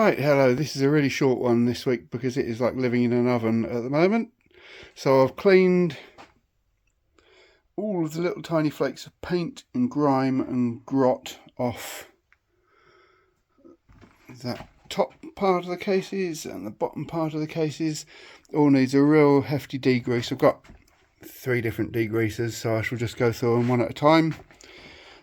Right, hello, this is a really short one this week because it is like living in an oven at the moment. So I've cleaned all of the little tiny flakes of paint and grime and grot off that top part of the cases and the bottom part of the cases. All needs a real hefty degrease. I've got 3 different degreasers, so I shall just go through them one at a time,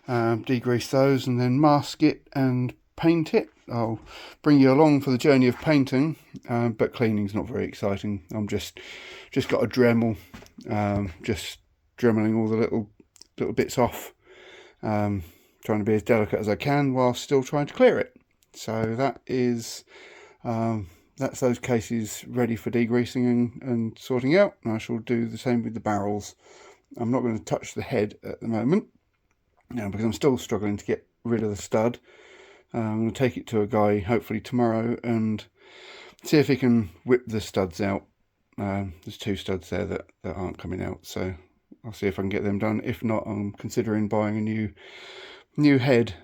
degrease those and then mask it and paint it. I'll bring you along for the journey of painting, but cleaning's not very exciting. I'm just got a Dremel, just dremeling all the little bits off, trying to be as delicate as I can while still trying to clear it. So that is that's those cases ready for degreasing and sorting out. And I shall do the same with the barrels. I'm not going to touch the head at the moment, because I'm still struggling to get rid of the stud. I'm going to take it to a guy hopefully tomorrow and see if he can whip the studs out. There's 2 studs there that aren't coming out, so I'll see if I can get them done. If not, I'm considering buying a new head,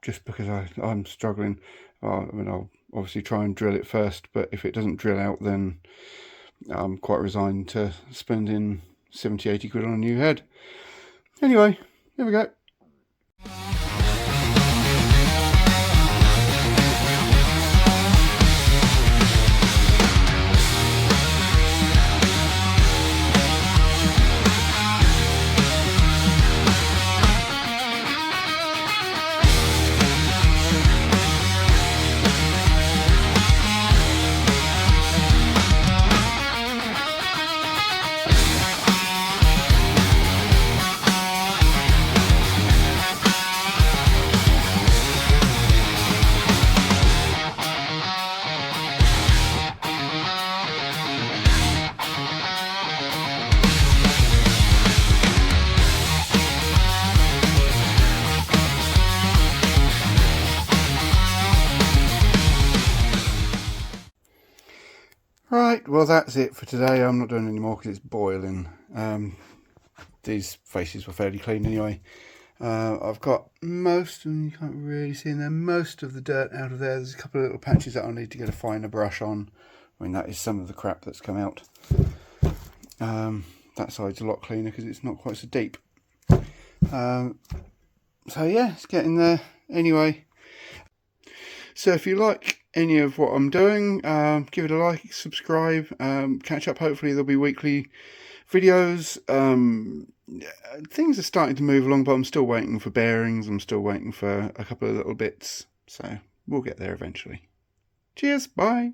just because I'm struggling. I'll obviously try and drill it first, but if it doesn't drill out, then I'm quite resigned to spending 70-80 quid on a new head. Anyway, here we go. Right, well that's it for today. I'm not doing any more because it's boiling. These faces were fairly clean anyway. I've got most, and you can't really see in there, most of the dirt out of there. There's a couple of little patches that I'll need to get a finer brush on. I mean, that is some of the crap that's come out. That side's a lot cleaner because it's not quite so deep. So yeah, it's getting there anyway. So if you like any of what I'm doing, give it a like, subscribe, catch up. Hopefully there'll be weekly videos. Things are starting to move along, but I'm still waiting for bearings. I'm still waiting for a couple of little bits, so we'll get there eventually. Cheers, bye.